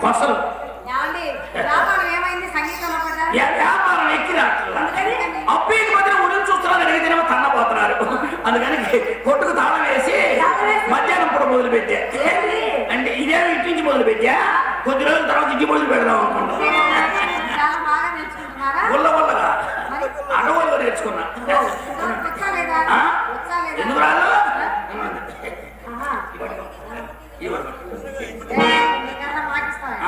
అసలు వ్యాపారం ఎక్కిరా అప్పీకి మధ్య ఉదయం చూస్తున్నారు అడిగితేనేమో తన్నపోతున్నారు. అందుకని కొట్టుకు తాళం వేసి మధ్యాహ్నం పూట మొదలు పెట్టా. అంటే ఇదేమో ఇంటి నుంచి మొదలు పెట్టా, కొద్ది రోజుల తర్వాత ఇంటి మొదలు పెడదాం అనుకుంటా. ఉల్లగా అడవుల్లో నేర్చుకున్నా. ఎందుకు రాదు?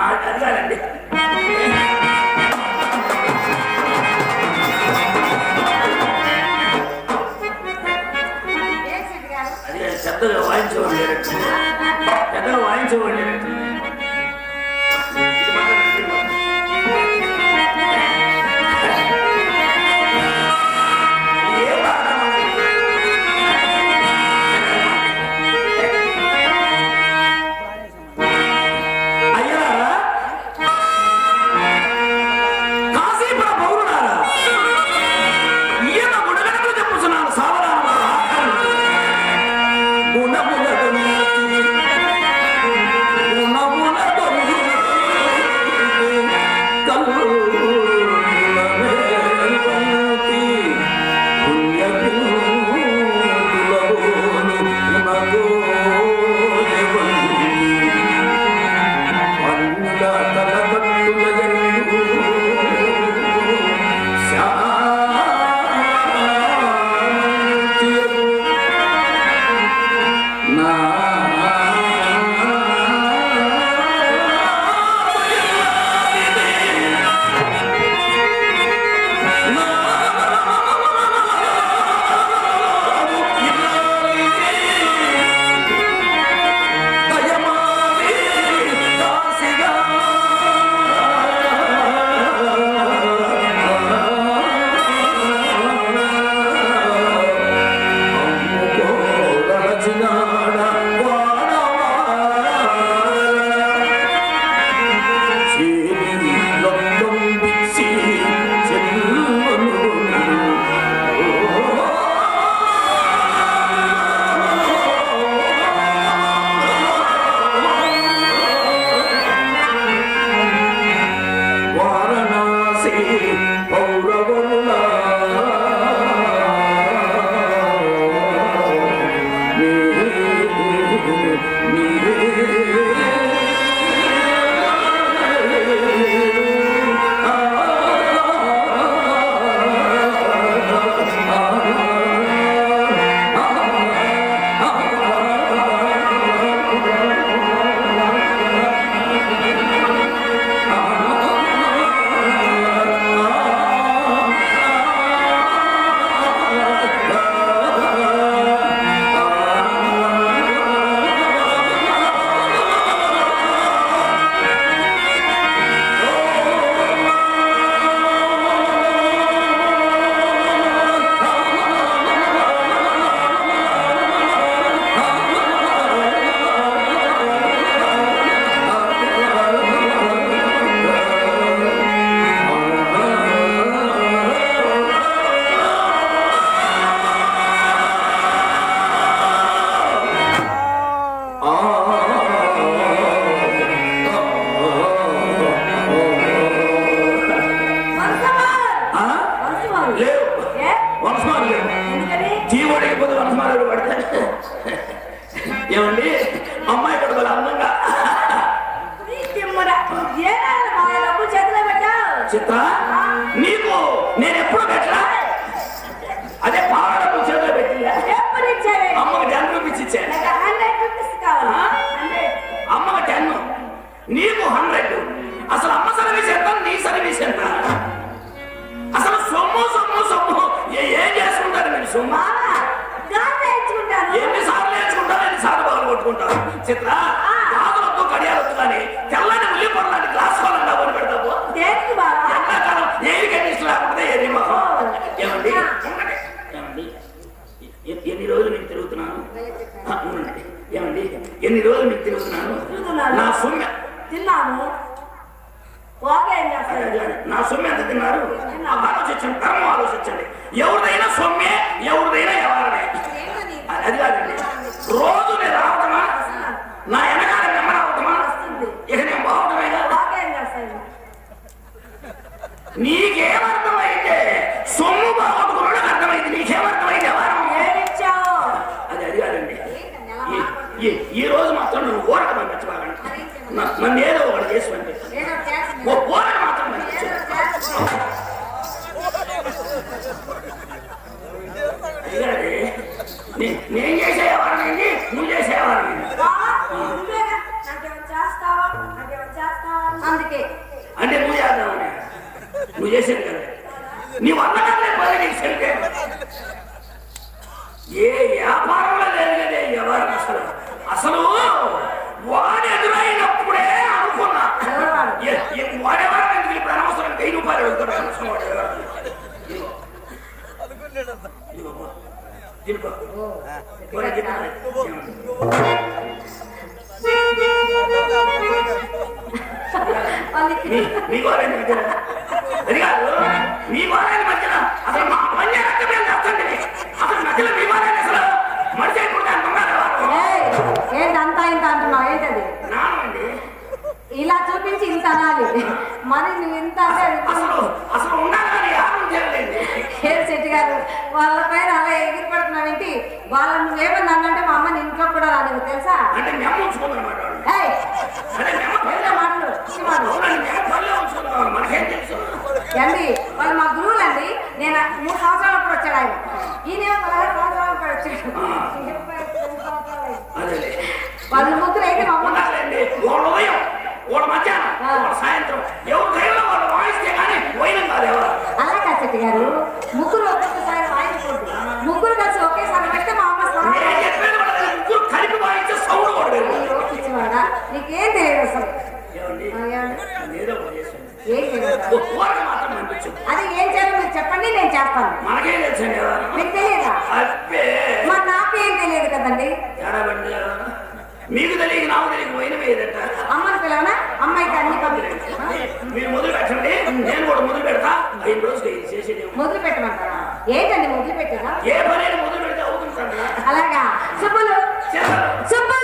అది కాదండి. అది పెద్దగా వాయించేవాళ్ళు పెద్దగా వాయించేవాళ్ళు ఏమండి అమ్మాయి కూడా అందంగా చిత్ర నీకు నేను ఎప్పుడు పెట్టలా అదే పాడ చేతిలో పెట్టిందా అమ్మకి 10 రూపీస్ ఇచ్చాను అమ్మకి 10 నీకు 100 అసలు అమ్మ సర్వీస్ ఎంత నీ సర్వీస్ ఎంత అసలు సొమ్ము సొమ్ము సొమ్ము ఏం చేసుకుంటారు మీరు సొమ్ము ఎన్నిసార్లు నేర్చుకుంటారు ఎన్నిసార్లు బాగా కొట్టుకుంటారు చిత్ర గాజులతో గడియాలొద్దు కానీ తెల్లని ఉల్లి పొరలాంటి గ్లాస్ వాళ్ళండి అవన్నీ పెడతావు ఎండాకాలం ఏమి కండిషన్ లేకపోతే ఏది మొహం ఏమండి ఏమండి ఎన్ని రోజులు మీకు తిరుగుతున్నాను ఏమండి ఎన్ని రోజులు మీకు తిరుగుతున్నాను నా సొమ్మె తిన్నాను నా సొమ్మె ఎంత తిన్నారు ఆలోచించండి ధర్మం ఆలోచించండి ఎవరిదైనా సొమ్మే ఎవరిదైనా ఎవరనే అది కాదండి రోజు నేను రావటమా నా వెనకాల నెమ్మది అవుతామా ఇక నేను బాగుంటామే కదా నీకేమర్థమైతే సొమ్ము బాగొట్టుకున్నాడు అర్థమైంది. నీకేమర్థమైంది ఎవరు అది అడిగాడండి. ఈ రోజు మాత్రం నువ్వు ఊరక పంపించబాగండి. నన్ను ఏదో ఒకటి చేసి పంపించు. ఊరక మాత్రం పంపించు. నేను చేసేవాడిని, నువ్వు చేసేవాడిని. అంటే నువ్వు చేద్దామని నువ్వు చేసేది కదా. నీ వందకాలే పని నీకు చెల్లితే ఏ వ్యాపారంలో లేదు కదే ఎవరు అసలు వాడు ఎదురైనప్పుడే అనుకున్నా వాడెవరు ఇప్పుడు అనవసరం 1000 రూపాయలు వెళ్తాడు. అనవసరం వాడు మీ వారాన్ని మధ్యన అది కాదు. మీ వారాన్ని మధ్యన అసలు మా పని చేస్తుంది. అసలు మధ్యలో మీ వారాన్ని అసలు మనిషి అయిపోతే ఏంటంతా ఇంత అంటున్నావు? ఏంటది నానండి ఇలా చూపించి ఇంత అనాలి. మరి నువ్వు ఇంత అసలు ఉండాలని ఏం శెట్టి గారు వాళ్ళ పైన అలా ఎగిరి పడుతున్నావేంటి? వాళ్ళ నువ్వేమన్నా అన్నంటే మా అమ్మని ఇంట్లో కూడా రాలేదు తెలుసా? అంటే అండి వాళ్ళు మా గురువులు అండి. నేను 3 సంవత్సరాలప్పుడు వచ్చాడు ఆయన. ఈయన 16 సంవత్సరాలప్పుడు వచ్చాడు. వాళ్ళు ముగ్గురు అయితే మా అమ్మ సాయంత్రం అలా కాదు శెట్టి గారు. ముగ్గురు ఒక్కొక్కసారి వాయించుకోండి. ముగ్గురు కలిసి ఒకేసారి పెడితే మా అమ్మ ఇచ్చివాడా? నీకేం తెలియదు అసలు. అది ఏం చేయాలో మీరు చెప్పండి, నేను చేస్తాను. మీకు తెలియదా? మరి నాకేం తెలియదు కదండి. మీకు తెలియదు నాకు తెలియదు పోయినవేదట. అమ్మని పిలవనా? అమ్మాయికి అన్ని మీరు మొదలు పెట్టండి, నేను కూడా మొదలు పెడతా. 5 రోజులు చేసేది మొదలు పెట్టమంటారా? ఏంటండి మొదలు పెట్టారా? ఏ పని మొదలు పెడితే అవుతుంది. అలాగా సుబ్బులు సుబ్బులు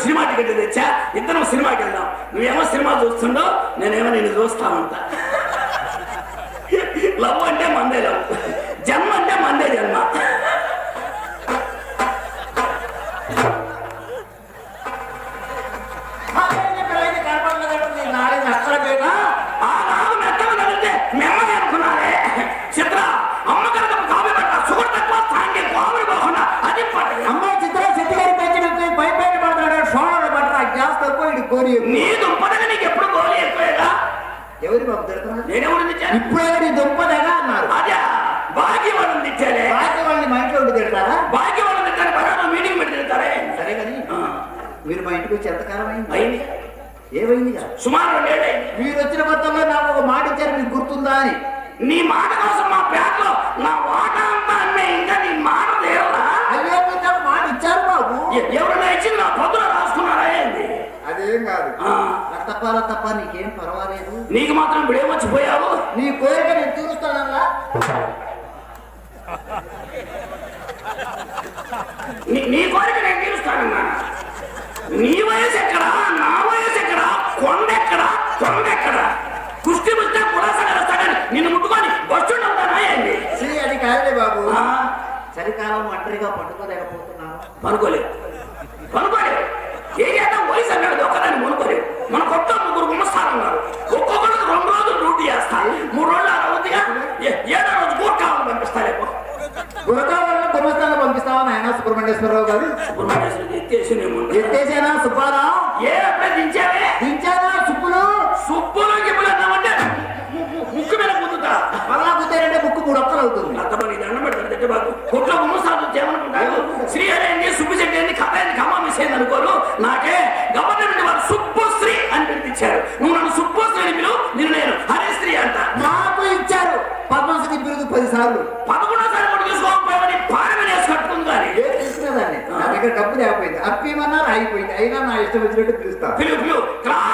సినిమా టికెట్ తెచ్చా, ఇద్దరం సినిమాకి వెళ్దాం. నువ్వేమో సినిమా చూస్తుండో, నేనేమో నేను చూస్తానంట. లవ్ అంటే మందే లవ్, జన్మ అంటే మందే జన్మ. మెమ్మది అనుకున్నారే చిత్ర. అమ్మ కనుక కాపీ పట్ట సుగర్ తక్కువ తాండి కామెడీ పోకుండా అది పట్ట. అమ్మాయి చిత్ర శెట్టి గారి పెంచిన నేనెవరు తెచ్చాను? ఇప్పుడే నీ దుంపదగా అన్నారు. అదే భాగ్యవాళ్ళని తెచ్చారే. భాగ్యవాళ్ళని మా ఇంట్లో ఉండి తిడతారా? భాగ్యవాళ్ళని తెచ్చారు బరాబర్ మీటింగ్ పెట్టి తిడతారే. సరే కానీ మీరు మా ఇంటికి వచ్చి ఎంతకాలం అయింది? అయింది ఏమైందిగా? సుమారు 2 ఏళ్ళు అయింది. మీరు వచ్చిన కొత్తలో నాకు ఒక మాట ఇచ్చారు, మీకు గుర్తుందా అని. నీ మాట కోసం మా పేటలో నా వాటా అంతా అన్నీ ఇంకా నీ మాట తేరలా? అయ్యో మీరు నాకు మాట ఇచ్చారు బాబు. ఎవరైనా ఇచ్చింది నా పొద్దున రాసుకున్నారా ఏంది? అదేం కాదు. తప్ప నీకేం పర్వాలేదు. నీకు మాత్రం ఇప్పుడు ఏమొచ్చిపోయావు? నీ కోరిక నేను తీరుస్తానల్లా. నీ కోరిక నేను తీరుస్తానన్నా. నీ వయసు ఎక్కడా, నా వయసు ఎక్కడా, కొండెక్కడా, కొండెక్కడా? కుష్టి ముస్తే పురాసగా వస్తాడని నిన్ను ముట్టుకొని బస్సుండి ఉంటానా ఏంది? అది కాదులే బాబు. చలికాలం ఒంటరిగా పట్టుకోలేకపోతున్నాను. పనుకోలేదు ఏం చేద్దాం? వయసు అన్నాడు ఒక్కదాన్ని మునుకోలేదు. మన కొత్త 3 గుమ్మస్తాలు ఉన్నారు. ఒక్కొక్కరికి 2 రోజులు డ్యూటీ చేస్తాను. 3 రోజులు అవుతుందిగా. 7వ రోజు గూర్ఖాలను పంపిస్తారేమో. గురకాలను గుమ్మస్తాను పంపిస్తావా నాయన సుబ్రహ్మణ్యేశ్వరరావు గారు? ఎత్తేసేనా సుబ్బారావు? ఏ అప్పుడే దించానా సుబ్బులు గిప్పులు అన్నామంటే ముక్కు మీద గుద్దుతా. మళ్ళా గుద్దారంటే ముక్కు 3 ఒక్కలు అవుతుంది. అర్థమని దండం పెడతారు తిట్టబాకు. కొట్లో గుమ్మస్తాలు చేయమనుకుంటారు. శ్రీహరి సుబ్బిశెట్టి అని కథాన్ని ఖమ్మా మిస్ అయింది అనుకోరు. నాకే గవర్నమెంట్ వారు సుబ్బశ్రీ అని పిలిపించారు. నువ్వు నన్ను సుబ్బశ్రీ అని పిలువు, నేను హరిశ్రీ అంట. నాకు ఇచ్చారు పద్మశ్రీ బిరుదు 10 సార్లు. 11వ సారి కూడా తీసుకోకపోయామని పారమని వేసి కట్టుకుంది. కానీ తీసుకునేదాన్ని. నా దగ్గర డబ్బు లేకపోయింది. అప్పేమన్నారు అయిపోయింది. అయినా నా ఇష్టం వచ్చినట్టు పిలుస్తాను. పిలువు క్లాస్